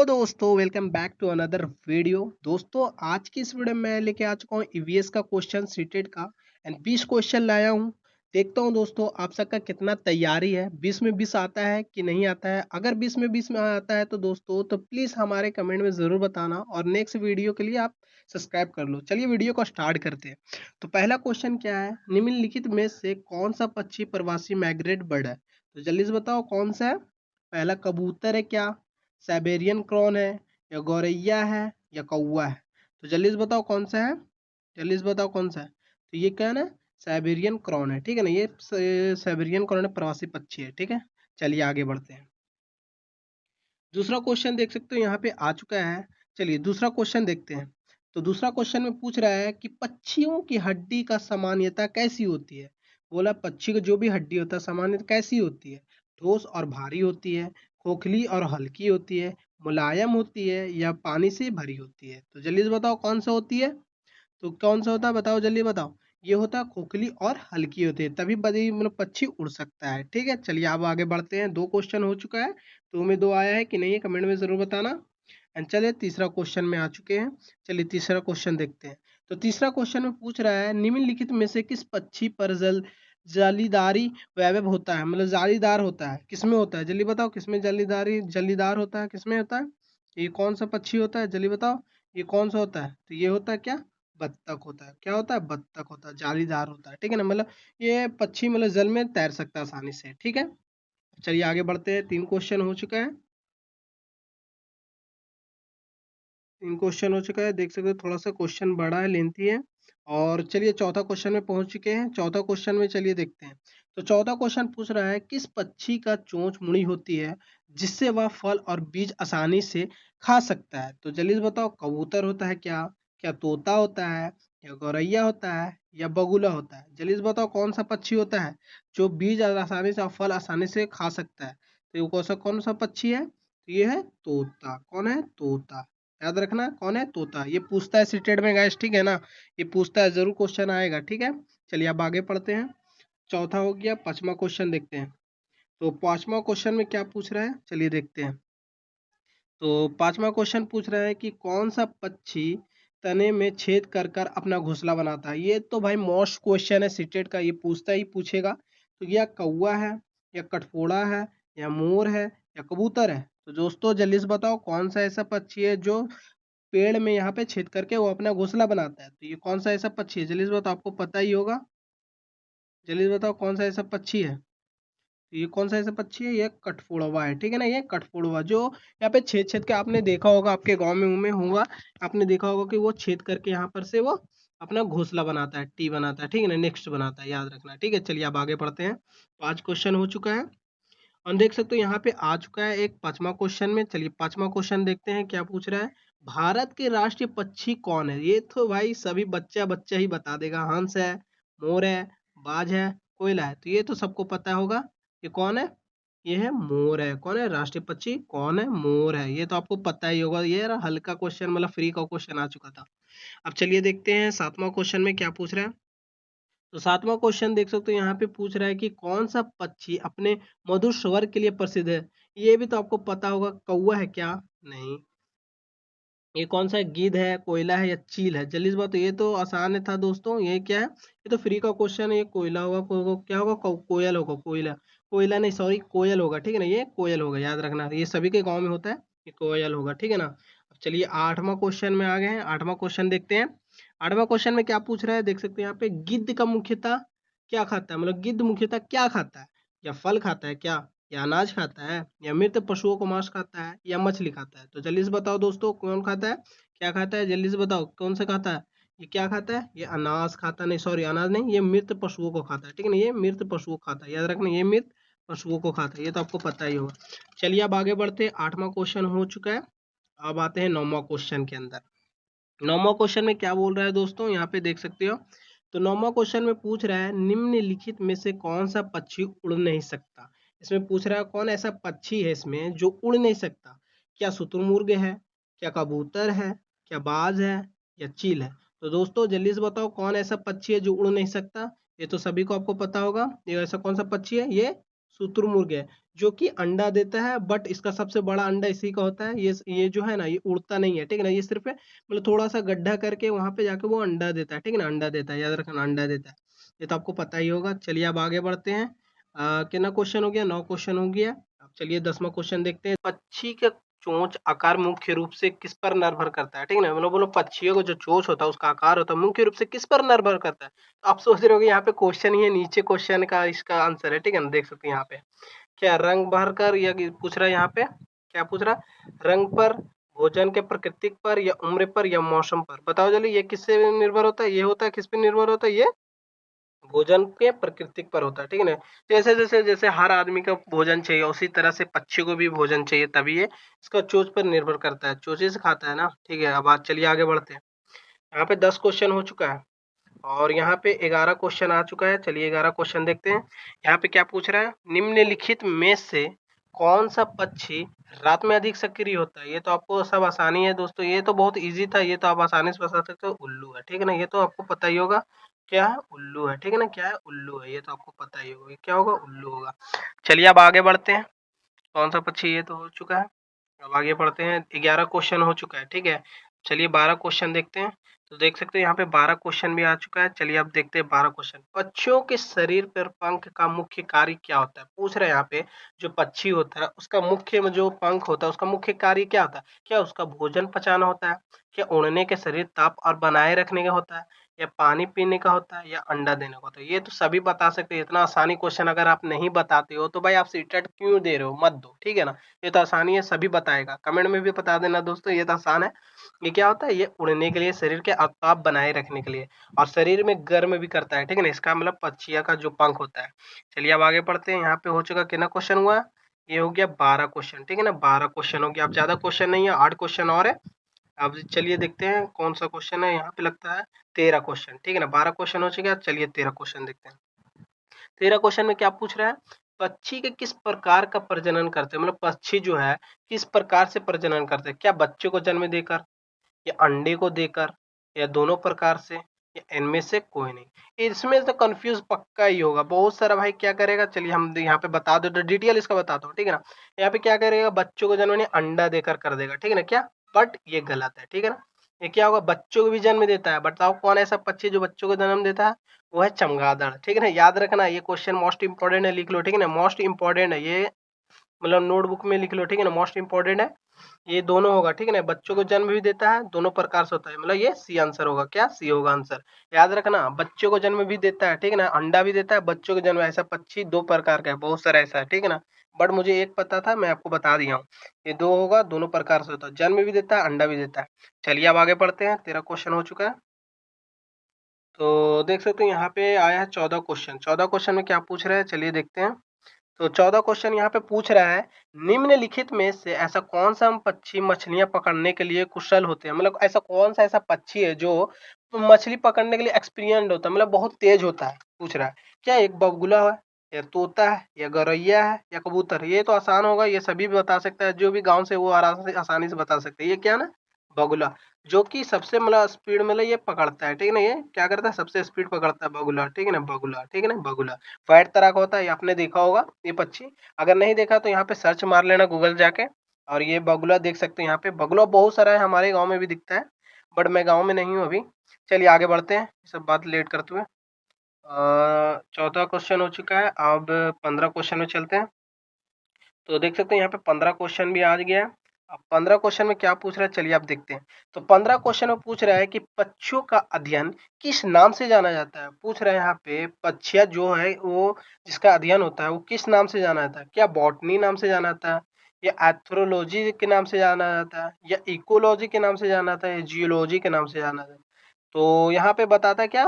Hello दोस्तों, welcome back to another video. दोस्तों, आज की इस वीडियो में मैं लेके आ चुका हूँ ईवीएस का क्वेश्चन सीटेट का एंड 20 क्वेश्चन लाया हूँ। देखता हूँ दोस्तों आप सबका कितना तैयारी है, 20 में 20 आता है कि नहीं आता है। अगर 20 में 20 में आता है तो दोस्तों तो प्लीज़ हमारे कमेंट में ज़रूर बताना और नेक्स्ट वीडियो के लिए आप सब्सक्राइब कर लो। चलिए वीडियो को स्टार्ट करते हैं। तो पहला क्वेश्चन क्या है, निम्नलिखित में से कौन सा पक्षी प्रवासी माइग्रेट बर्ड है? तो जल्दी से बताओ कौन सा है। पहला कबूतर है क्या, साइबेरियन क्रॉन है, या गौरैया है, या कौवा है? तो जल्दी से बताओ कौन सा है, जल्दी से बताओ कौन सा है। तो ये क्या है ना, साइबेरियन क्रॉन है, ठीक है ना। ये साइबेरियन क्रॉन है, प्रवासी पक्षी है, ठीक है। चलिए आगे बढ़ते हैं। दूसरा क्वेश्चन देख सकते हो यहाँ पे आ चुका है। चलिए दूसरा क्वेश्चन देखते हैं। तो दूसरा क्वेश्चन में पूछ रहा है कि पक्षियों की हड्डी का सामान्यता कैसी होती है। बोला पक्षी का जो भी हड्डी होता है सामान्यता कैसी होती है, ठोस और भारी होती है, खोखली और हल्की होती है, मुलायम होती है, या पानी से भरी होती है। तो जल्दी से बताओ कौन सा होती है। तो कौन सा होता है बताओ, जल्दी बताओ। ये होता है खोखली और हल्की होती है, तभी बड़ी मतलब पक्षी उड़ सकता है, ठीक है। चलिए अब आगे बढ़ते हैं। दो क्वेश्चन हो चुका है, तो में दो आया है कि नहीं है कमेंट में जरूर बताना। एंड चलिए तीसरा क्वेश्चन में आ चुके हैं। चलिए तीसरा क्वेश्चन देखते हैं। तो तीसरा क्वेश्चन में पूछ रहा है निम्नलिखित में से किस पक्षी पर जालीदारी वैभव होता है, मतलब जालीदार होता है, किसमें होता है। जल्दी बताओ किसमें जालीदार होता है, किसमें होता है। ये कौन सा पक्षी होता है, जल्दी बताओ। ये कौन सा होता है, तो ये होता है क्या, बत्तख होता है। क्या होता है, बत्तख होता है, जालीदार होता है, ठीक है ना। मतलब ये पक्षी मतलब जल में तैर सकता है आसानी से, ठीक है। चलिए आगे बढ़ते हैं। तीन क्वेश्चन हो चुका है, तीन क्वेश्चन हो चुका है, देख सकते हो थोड़ा सा क्वेश्चन बड़ा है, लेंथी है। और चलिए चौथा क्वेश्चन में पहुंच चुके हैं। चौथा क्वेश्चन में चलिए देखते हैं। तो चौथा क्वेश्चन पूछ रहा है किस पक्षी का चोंच मुड़ी होती है जिससे वह फल और बीज आसानी से खा सकता है। तो जल्दी से बताओ कबूतर होता है क्या, क्या तोता होता है, या गौरैया होता है, या बगुला होता है। जल्दी से बताओ कौन सा पक्षी होता है जो बीज आसानी से और फल आसानी से खा सकता है। तो ये कौन सा पक्षी है, तो ये है तोता। कौन है, तोता। याद रखना कौन है, तोता। ये पूछता है सीटेट में गाइस, ठीक है ना। ये पूछता है, जरूर क्वेश्चन आएगा, ठीक है। चलिए अब आगे पढ़ते हैं। चौथा हो गया, पांचवा क्वेश्चन देखते हैं। तो पांचवा क्वेश्चन में क्या पूछ रहा है, चलिए देखते हैं। तो पांचवा क्वेश्चन पूछ रहा है कि कौन सा पक्षी तने में छेद कर कर अपना घोंसला बनाता है। ये तो भाई मोस्ट क्वेश्चन है सीटेट का, ये पूछता ही पूछेगा। तो या कौवा है, या कठफोड़ा है, या मोर है, या कबूतर है। तो दोस्तों जल्दी से बताओ कौन सा ऐसा पक्षी है जो पेड़ में यहाँ पे छेद करके वो अपना घोंसला बनाता है। तो ये कौन सा ऐसा पक्षी है, जल्दी से बताओ, आपको पता ही होगा। जल्दी से बताओ कौन सा ऐसा पक्षी है। तो ये कौन सा ऐसा पक्षी है, ये कठफोड़वा है, ठीक है ना। ये कठफोड़वा जो यहाँ पे छेद छेद के आपने देखा होगा, आपके गांव में होगा, आपने देखा होगा कि वो छेद करके यहाँ पर से वो अपना घोंसला बनाता है, टी बनाता है, ठीक है ना, नेक्स्ट बनाता है, याद रखना, ठीक है। चलिए अब आगे बढ़ते हैं। पांच क्वेश्चन हो चुका है और देख सकते हो यहाँ पे आ चुका है एक पांचवा क्वेश्चन में। चलिए पांचवा क्वेश्चन देखते हैं क्या पूछ रहा है। भारत के राष्ट्रीय पक्षी कौन है। ये तो भाई सभी बच्चा बच्चा ही बता देगा। हंस है, मोर है, बाज है, कोयला है। तो ये तो सबको पता होगा। ये कौन है, ये है मोर है। कौन है राष्ट्रीय पक्षी, कौन है, मोर है। ये तो आपको पता ही होगा। ये ना हल्का क्वेश्चन, मतलब फ्री का क्वेश्चन आ चुका था। अब चलिए देखते हैं सातवां क्वेश्चन में क्या पूछ रहा है। तो सातवां क्वेश्चन देख सकते हो यहाँ पे पूछ रहा है कि कौन सा पक्षी अपने मधुर स्वर के लिए प्रसिद्ध है। ये भी तो आपको पता होगा, कौवा है क्या, नहीं। ये कौन सा है, गिद्ध है, कोयला है, या चील है। जल्दी से बताओ, ये तो आसान है था दोस्तों। ये क्या है, ये तो फ्री का क्वेश्चन है। ये कोयला होगा, क्या होगा, कोयल होगा, कोयला। कोयला नहीं, सॉरी, कोयल होगा, ठीक है ना। ये कोयल होगा, याद रखना, ये सभी के गाँव में होता है। ये कोयल होगा, ठीक है ना। अब चलिए आठवां क्वेश्चन में आ गए हैं। आठवां क्वेश्चन देखते हैं। आठवां क्वेश्चन में क्या पूछ रहा है, देख सकते हैं यहाँ पे। गिद्ध का मुख्यतः क्या खाता है, मतलब गिद्ध मुख्यतः क्या खाता है। या फल खाता है क्या, या अनाज खाता है, या मृत पशुओं को मांस खाता है, या मछली खाता है। तो जल्दी से बताओ दोस्तों कौन खाता है, क्या खाता है। जल्दी से बताओ कौन सा खाता है। ये क्या खाता है, ये अनाज खाता, नहीं सॉरी अनाज नहीं, ये मृत पशुओं को खाता है, ठीक है ना। ये मृत पशुओं को खाता है, याद रखना, ये मृत पशुओं को खाता है। ये तो आपको पता ही होगा। चलिए अब आगे बढ़ते हैं। आठवां क्वेश्चन हो चुका है। अब आते हैं नौवां क्वेश्चन के अंदर। नौवां क्वेश्चन में क्या बोल रहा है दोस्तों, यहाँ पे देख सकते हो। तो नौवां क्वेश्चन में पूछ रहा है निम्नलिखित में से कौन सा पक्षी उड़ नहीं सकता। इसमें पूछ रहा है कौन ऐसा पक्षी है इसमें जो उड़ नहीं सकता। क्या शुतुरमुर्ग है, क्या कबूतर है, क्या बाज है, या चील है। तो दोस्तों जल्दी से बताओ कौन ऐसा पक्षी है जो उड़ नहीं सकता। ये तो सभी को आपको पता होगा। ये ऐसा कौन सा पक्षी है, ये शुतुरमुर्ग है, जो कि अंडा देता है, बट इसका सबसे बड़ा अंडा इसी का होता है। ये जो है ना, ये उड़ता नहीं है, ठीक है ना, ये सिर्फ मतलब थोड़ा सा गड्ढा करके वहां पे जाके वो अंडा देता है, ठीक है ना, अंडा देता है, याद रखना अंडा देता है। ये तो आपको पता ही होगा। चलिए अब आगे बढ़ते हैं। कितना क्वेश्चन हो गया? 9 क्वेश्चन हो गया। अब चलिए 10वां क्वेश्चन देखते हैं। पक्षी का चोंच आकार मुख्य रूप से किस पर निर्भर करता है, ठीक है ना, मतलब बोलो पक्षियों का जो चोंच होता है उसका आकार होता है मुख्य रूप से किस पर निर्भर करता है। तो आप सोच रहे होगे यहाँ पे क्वेश्चन ही है, नीचे क्वेश्चन का इसका आंसर है, ठीक है ना, देख सकते हैं यहाँ पे क्या रंग भर कर या पूछ रहा है, यहाँ पे क्या पूछ रहा है, रंग पर, भोजन के प्रकृति पर, या उम्र पर, या मौसम पर। बताओ जल्दी, ये किससे निर्भर होता है? ये होता है किस पे निर्भर होता है? ये भोजन के प्रकृति पर होता है, ठीक है ना। जैसे जैसे जैसे हर आदमी का भोजन चाहिए, उसी तरह से पक्षी को भी भोजन चाहिए, तभी ये इसका चोंच पर निर्भर करता है, चोंचे से खाता है ना, ठीक है। अब बात चलिए आगे बढ़ते हैं। यहाँ पे 10 क्वेश्चन हो चुका है और यहाँ पे 11 क्वेश्चन आ चुका है। चलिए 11 क्वेश्चन देखते हैं। यहाँ पे क्या पूछ रहा है, निम्नलिखित में से कौन सा पक्षी रात में अधिक सक्रिय होता है? ये तो आपको सब आसानी है दोस्तों, ये तो बहुत इजी था, ये तो आप आसानी से बता सकते हो, उल्लू है, ठीक है ना, ये तो आपको पता ही होगा। क्या है? उल्लू है, ठीक है ना, क्या है? उल्लू है, ये तो आपको पता ही होगा, ये क्या होगा? उल्लू होगा। चलिए अब आगे बढ़ते हैं। कौन सा पक्षी? ये तो हो चुका है। अब आगे बढ़ते हैं। 11 क्वेश्चन हो चुका है, ठीक है। चलिए 12 क्वेश्चन देखते हैं। तो देख सकते हैं यहाँ पे 12 क्वेश्चन भी आ चुका है। चलिए अब देखते हैं 12 क्वेश्चन। पक्षियों के शरीर पर पंख का मुख्य कार्य क्या होता है? पूछ रहे हैं यहाँ पे, जो पक्षी होता है उसका मुख्य में जो पंख होता है उसका मुख्य कार्य क्या होता है? क्या उसका भोजन पचाना होता है, क्या उड़ने के शरीर ताप और बनाए रखने का होता है, या पानी पीने का होता है, या अंडा देने का होता है? ये तो सभी बता सकते हैं। इतना आसानी क्वेश्चन अगर आप नहीं बताते हो तो भाई आप सीटेट क्यों दे रहे हो? मत दो, ठीक है ना। ये तो आसानी है, सभी बताएगा, कमेंट में भी बता देना दोस्तों, ये तो आसान है। ये क्या होता है? ये उड़ने के लिए, शरीर के ताप बनाए रखने के लिए, और शरीर में गर्म भी करता है, ठीक है ना, इसका मतलब पक्षिया का जो पंख होता है। चलिए अब आगे बढ़ते हैं। यहाँ पे हो चुका कितना क्वेश्चन हुआ? ये हो गया 12 क्वेश्चन, ठीक है ना, 12 क्वेश्चन हो गया। अब ज्यादा क्वेश्चन नहीं है, 8 क्वेश्चन और है। अब चलिए देखते हैं कौन सा क्वेश्चन है। यहाँ पे लगता है 13 क्वेश्चन, ठीक है ना, 12 क्वेश्चन हो चुके हैं। चलिए 13 क्वेश्चन देखते हैं। 13 क्वेश्चन में क्या पूछ रहा है, पक्षी के किस प्रकार का प्रजनन करते हैं, मतलब पक्षी जो है किस प्रकार से प्रजनन करते हैं? क्या बच्चे को जन्म देकर, या अंडे को देकर, या दोनों प्रकार से, या इनमें से कोई नहीं? इसमें तो कंफ्यूज पक्का ही होगा बहुत सारा भाई। क्या करेगा, चलिए हम यहाँ पे बता दो, तो डिटेल इसका बताता हूँ, ठीक है ना। यहाँ पे क्या करेगा, बच्चों को जन्म नहीं, अंडा देकर कर देगा, ठीक है ना, क्या, बट ये गलत है, ठीक है ना। ये क्या होगा, बच्चों को भी जन्म देता है। बताओ कौन ऐसा पक्षी जो बच्चों को जन्म देता है? वो है चमगादड़, ठीक है ना, याद रखना, ये क्वेश्चन मोस्ट इंपॉर्टेंट है, लिख लो, ठीक है ना, मोस्ट इंपॉर्टेंट है ये, मतलब नोटबुक में लिख लो, ठीक है ना, मोस्ट इंपॉर्टेंट है। ये दोनों होगा, ठीक है ना, बच्चों को जन्म भी देता है, दोनों प्रकार से होता है, मतलब ये सी आंसर होगा, क्या सी होगा आंसर। याद रखना, बच्चों को जन्म भी देता है, ठीक है ना, अंडा भी देता है, बच्चों को जन्म, ऐसा पक्षी दो प्रकार का है, बहुत सारा ऐसा है, ठीक है ना। बट मुझे एक पता था, मैं आपको बता दिया हूँ, ये दो होगा, दोनों प्रकार से होता है, जन्म भी देता है, अंडा भी देता है। चलिए अब आगे बढ़ते हैं। 13 क्वेश्चन हो चुका है। तो देख सकते हैं यहाँ पे आया है 14 क्वेश्चन। 14 क्वेश्चन में क्या पूछ रहा है, चलिए देखते हैं। तो 14 क्वेश्चन यहाँ पे पूछ रहा है, निम्नलिखित में से ऐसा कौन सा पक्षी मछलियां पकड़ने के लिए कुशल होते हैं? मतलब ऐसा कौन सा ऐसा पक्षी है जो मछली पकड़ने के लिए एक्सपीरियंट होता है, मतलब बहुत तेज होता है, पूछ रहा है। क्या एक बगुला है, या तोता है, या गौरैया है, या कबूतर? ये तो आसान होगा, ये सभी बता सकता है, जो भी गांव से वो आसानी से बता सकते हैं। ये क्या ना, बगुला, जो कि सबसे मतलब स्पीड मतलब ये पकड़ता है, ठीक है ना, ये क्या करता है, सबसे स्पीड पकड़ता है, बगुला, ठीक है ना, बगुला, ठीक है ना, बगुला। व्हाइट तरह का होता है, ये आपने देखा होगा ये पक्षी। अगर नहीं देखा तो यहाँ पे सर्च मार लेना गूगल जाके, और ये बगुला देख सकते हैं। यहाँ पे बगुला बहुत सारा है, हमारे गांव में भी दिखता है, बट मैं गांव में नहीं हूँ अभी। चलिए आगे बढ़ते हैं, ये सब बात लेट करते हुए। 14 क्वेश्चन हो चुका है, अब 15 क्वेश्चन में चलते हैं। तो देख सकते हैं यहाँ पे 15 क्वेश्चन भी आ गया है। अब 15 क्वेश्चन में क्या पूछ रहा है, चलिए आप देखते हैं। तो 15 क्वेश्चन में पूछ रहा है कि पक्षियों का अध्ययन किस नाम से जाना जाता है? पूछ रहा है यहाँ पे, पक्षियाँ जो है वो जिसका अध्ययन होता है वो किस नाम से जाना जाता है? क्या बॉटनी नाम से जाना जाता है, या एथ्रोलॉजी के नाम से जाना जाता है, या इकोलॉजी के नाम से जाना जाता है, या जियोलॉजी के नाम से जाना जाता है? तो यहाँ पे बताता है क्या,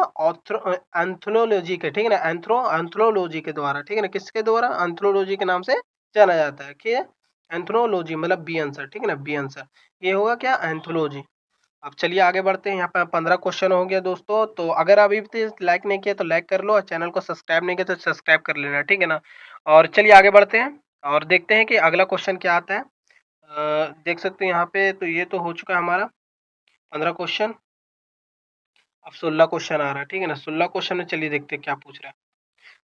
एंथ्रोलॉजी के, ठीक है ना, एंथ्रोलॉजी के द्वारा, ठीक है ना, किसके द्वारा, एंथ्रोलॉजी के नाम से जाना जाता है। कि एंथ्रोलॉजी मतलब बी आंसर, ठीक है ना, बी आंसर, ये होगा क्या, एंथोलॉजी। अब चलिए आगे बढ़ते हैं। यहाँ पे 15 क्वेश्चन हो गया दोस्तों। तो अगर अभी भी लाइक नहीं किया तो लाइक कर लो, और चैनल को सब्सक्राइब नहीं किया तो सब्सक्राइब कर लेना, ठीक है ना। और चलिए आगे बढ़ते हैं और देखते हैं कि अगला क्वेश्चन क्या आता है। देख सकते हैं यहाँ पे, तो ये तो हो चुका है हमारा 15 क्वेश्चन। अब 16 क्वेश्चन आ रहा है, ठीक है ना, 16 क्वेश्चन में चलिए देखते हैं क्या पूछ रहा है।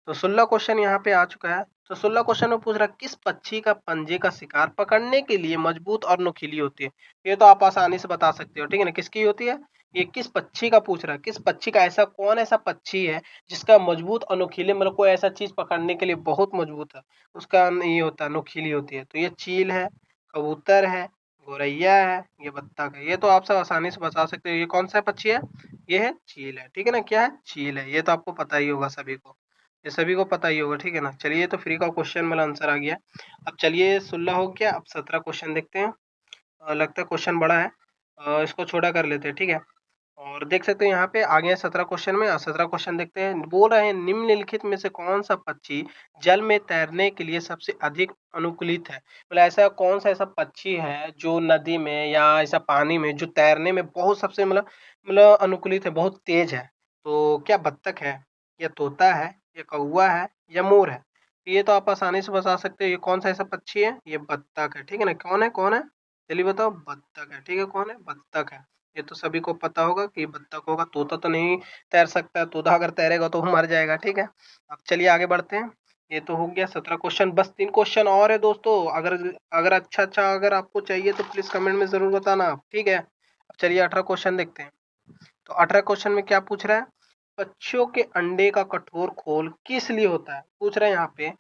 तो 16 क्वेश्चन यहाँ पे आ चुका है। तो 16 क्वेश्चन में पूछ रहा है किस पक्षी का पंजे का शिकार पकड़ने के लिए मजबूत और नुकीली होती है। ये तो आप आसानी से बता सकते हो, ठीक है ना, किसकी होती है। ये किस पक्षी का पूछ रहा है, किस पक्षी का, ऐसा कौन ऐसा पक्षी है जिसका मजबूत और नुकीले, मतलब कोई ऐसा चीज पकड़ने के लिए बहुत मजबूत है, उसका ये होता है, नुकीली होती है। तो ये चील है, कबूतर है, गौरैया है, ये बत्तख है। ये तो आप सब आसानी से बता सकते हो ये कौन सा पक्षी है। ये है चील है, ठीक है ना, क्या है, चील है। ये तो आपको पता ही होगा सभी को, ये सभी को पता ही होगा, ठीक है ना। चलिए तो फ्री का क्वेश्चन वाला आंसर आ गया। अब चलिए 16 हो गया, अब 17 क्वेश्चन देखते हैं। लगता है क्वेश्चन बड़ा है, इसको छोटा कर लेते हैं, ठीक है। और देख सकते हैं यहाँ पे आ गए 17 क्वेश्चन में। 17 क्वेश्चन देखते हैं। बोल रहे हैं निम्नलिखित में से कौन सा पक्षी जल में तैरने के लिए सबसे अधिक अनुकूलित है। मतलब ऐसा कौन सा ऐसा पक्षी है जो नदी में या ऐसा पानी में जो तैरने में बहुत सबसे मतलब अनुकूलित है, बहुत तेज है। तो क्या बत्तख है, या तोता है, या कौवा है, या मोर है। ये तो आप आसानी से बता सकते हो ये कौन सा ऐसा पक्षी है, ये बत्तख है, ठीक है ना। कौन है, कौन है, चलिए बताओ, बत्तख है, ठीक है। कौन है, बत्तख है। ये तो सभी को पता होगा कि बत्तख होगा, तोता तो नहीं तैर सकता है, तोता अगर तैरेगा तो वो मर जाएगा, ठीक है। अब चलिए आगे बढ़ते हैं। ये तो हो गया 17 क्वेश्चन, बस 3 क्वेश्चन और है दोस्तों। अगर अगर अच्छा अगर आपको चाहिए तो प्लीज कमेंट में जरूर बताना आप, ठीक है। अब चलिए 18 क्वेश्चन देखते हैं। तो 18 क्वेश्चन में क्या पूछ रहा है, पक्षियों के अंडे का कठोर खोल किस लिए होता है। पूछ रहे हैं यहाँ पे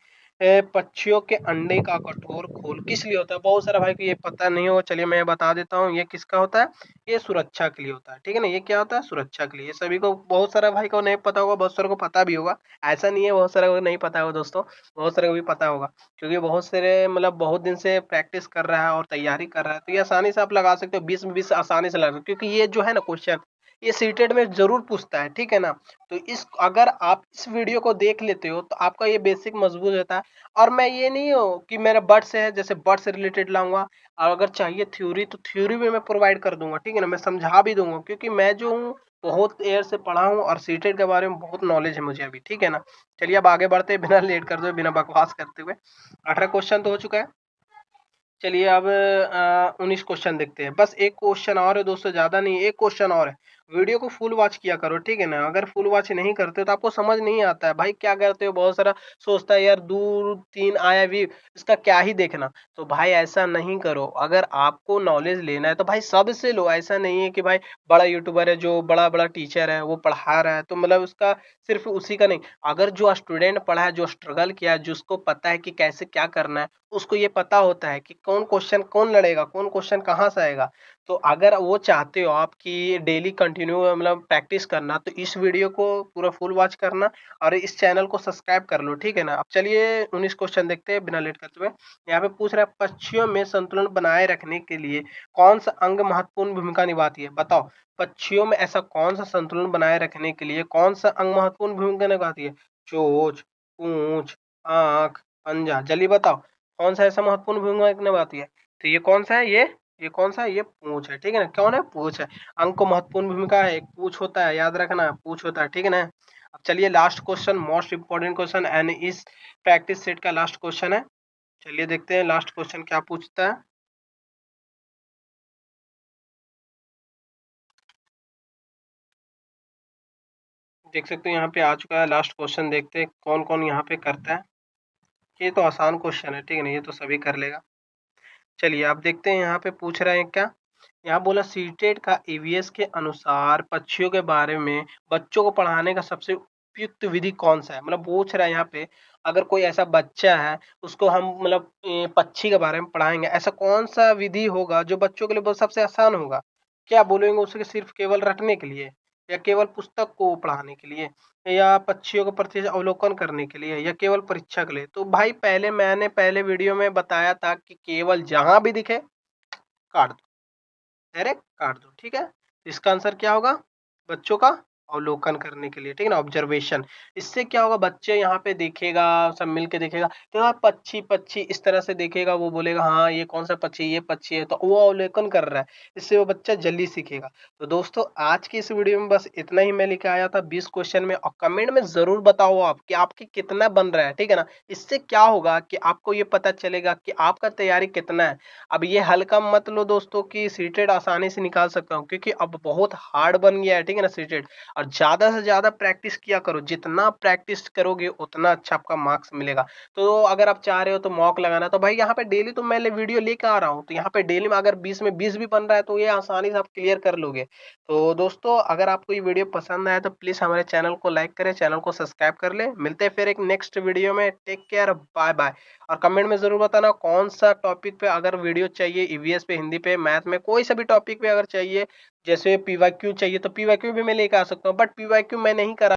पक्षियों के अंडे का कठोर खोल किस लिए होता है। बहुत सारा भाई को ये पता नहीं होगा, चलिए मैं बता देता हूँ ये किसका होता है। ये सुरक्षा के लिए होता है, ठीक है ना। ये क्या होता है, सुरक्षा के लिए। ये सभी को, बहुत सारा भाई को नहीं पता होगा, बहुत सारे को पता भी होगा। ऐसा नहीं है बहुत सारे को नहीं पता होगा दोस्तों, बहुत सारे को भी पता होगा, क्योंकि बहुत सारे मतलब बहुत दिन से प्रैक्टिस कर रहा है और तैयारी कर रहा है। तो ये आसानी से आप लगा सकते हो, 20 में 20 आसानी से लगा, क्योंकि ये जो है ना क्वेश्चन, ये सीटेट में जरूर पूछता है, ठीक है ना। तो इस अगर आप इस वीडियो को देख लेते हो तो आपका ये बेसिक मजबूत रहता है। और मैं ये नहीं हो कि मेरा बर्ड से है, जैसे बर्ड से रिलेटेड लाऊंगा, और अगर चाहिए थ्योरी तो थ्योरी भी मैं प्रोवाइड कर दूंगा, ठीक है ना। मैं समझा भी दूंगा, क्योंकि मैं जो हूँ बहुत एयर से पढ़ा हूँ और सीटेट के बारे में बहुत नॉलेज है मुझे अभी, ठीक है ना। चलिए अब आगे बढ़ते हैं, बिना लेट कर दो, बिना बकवास करते हुए। 18 क्वेश्चन तो हो चुका है। चलिए अब 19 क्वेश्चन देखते हैं। बस एक क्वेश्चन और है दोस्तों, ज्यादा नहीं, एक क्वेश्चन और है। वीडियो को फुल वॉच किया करो, ठीक है ना। अगर फुल वॉच नहीं करते हो तो आपको समझ नहीं आता है भाई, क्या करते हो, बहुत सारा सोचता है यार दूर 3 आया भी, इसका क्या ही देखना। तो भाई ऐसा नहीं करो, अगर आपको नॉलेज लेना है तो भाई सबसे लो। ऐसा नहीं है कि भाई बड़ा यूट्यूबर है, जो बड़ा बड़ा टीचर है वो पढ़ा रहा है तो मतलब उसका सिर्फ उसी का नहीं। अगर जो स्टूडेंट पढ़ा है, जो स्ट्रगल किया है, जिसको पता है कि कैसे क्या करना है, उसको ये पता होता है कि कौन क्वेश्चन कौन लड़ेगा, कौन क्वेश्चन कहाँ से आएगा। तो अगर वो चाहते हो आप कि डेली कंटिन्यू मतलब प्रैक्टिस करना, तो इस वीडियो को पूरा फुल वॉच करना और इस चैनल को सब्सक्राइब कर लो, ठीक है ना। अब चलिए 19 क्वेश्चन देखते हैं बिना लेट करते हुए। यहाँ पे पूछ रहा है पक्षियों में संतुलन बनाए रखने के लिए कौन सा अंग महत्वपूर्ण भूमिका निभाती है। बताओ, पक्षियों में ऐसा कौन सा संतुलन बनाए रखने के लिए कौन सा अंग महत्वपूर्ण भूमिका निभाती है। चोंच, पूंछ, आंख, पंजा, जल्दी बताओ कौन सा ऐसा महत्वपूर्ण भूमिका निभाती है। तो ये कौन सा है, ये कौन सा है, ये पूंछ है, ठीक है ना। कौन है, पूंछ है। अंग को महत्वपूर्ण भूमिका है, एक पूंछ होता है, याद रखना, पूंछ होता है, ठीक है ना। अब चलिए last question, most important question and इस प्रैक्टिस सेट का लास्ट क्वेश्चन है। चलिए देखते हैं लास्ट क्वेश्चन क्या पूछता है। देख सकते हो यहाँ पे आ चुका है लास्ट क्वेश्चन, देखते हैं कौन कौन यहाँ पे करता है। ये तो आसान क्वेश्चन है, ठीक है ना, ये तो सभी कर लेगा। चलिए आप देखते हैं यहाँ पे पूछ रहे हैं क्या। यहाँ बोला सीटेट का ईवीएस के अनुसार पक्षियों के बारे में बच्चों को पढ़ाने का सबसे उपयुक्त विधि कौन सा है। मतलब पूछ रहा है यहाँ पे, अगर कोई ऐसा बच्चा है उसको हम मतलब पक्षी के बारे में पढ़ाएंगे, ऐसा कौन सा विधि होगा जो बच्चों के लिए बहुत सबसे आसान होगा। क्या बोलेंगे उसके, सिर्फ केवल रटने के लिए, या केवल पुस्तक को पढ़ाने के लिए, या पक्षियों के प्रति अवलोकन करने के लिए, या केवल परीक्षा के लिए। तो भाई पहले मैंने पहले वीडियो में बताया था कि केवल जहां भी दिखे काट दो, डायरेक्ट काट दो, ठीक है। इसका आंसर क्या होगा, बच्चों का अवलोकन करने के लिए, ठीक है ना, ऑब्जर्वेशन। इससे क्या होगा, बच्चे यहाँ पे देखेगा, सब मिल के देखेगा, तो हाँ पक्षी पक्षी इस तरह से देखेगा, वो बोलेगा हाँ ये कौन सा पक्षी, ये पक्षी है, तो वो अवलोकन कर रहा है। इससे वो बच्चा जल्दी सीखेगा। तो दोस्तों आज की इस वीडियो में बस इतना ही मैं लेके आया था 20 क्वेश्चन में, और कमेंट में जरूर बताओ आप कि आपके कितना बन रहा है, ठीक है ना। इससे क्या होगा कि आपको ये पता चलेगा कि आपका तैयारी कितना है। अब ये हल्का मत लो दोस्तों कि सीटेट आसानी से निकाल सकता हूँ, क्योंकि अब बहुत हार्ड बन गया है, ठीक है ना सीटेट। और ज़्यादा से ज़्यादा प्रैक्टिस किया करो, जितना प्रैक्टिस करोगे उतना अच्छा आपका मार्क्स मिलेगा। तो अगर आप चाह रहे हो तो मॉक लगाना, तो भाई यहाँ पे डेली तो मैं वीडियो लेकर आ रहा हूँ, तो यहाँ पे डेली में अगर 20 में 20 भी बन रहा है तो ये आसानी से आप क्लियर कर लोगे। तो दोस्तों अगर आपको ये वीडियो पसंद आया तो प्लीज़ हमारे चैनल को लाइक करें, चैनल को सब्सक्राइब कर ले। मिलते हैं फिर एक नेक्स्ट वीडियो में, टेक केयर, बाय बाय। और कमेंट में ज़रूर बताना कौन सा टॉपिक पे अगर वीडियो चाहिए, ईवीएस पे, हिंदी पे, मैथ में, कोई सा भी टॉपिक पे अगर चाहिए, जैसे पीवाईक्यू चाहिए तो पीवाईक्यू भी मैं लेकर आ सकता हूँ, बट पीवाईक्यू मैं नहीं करा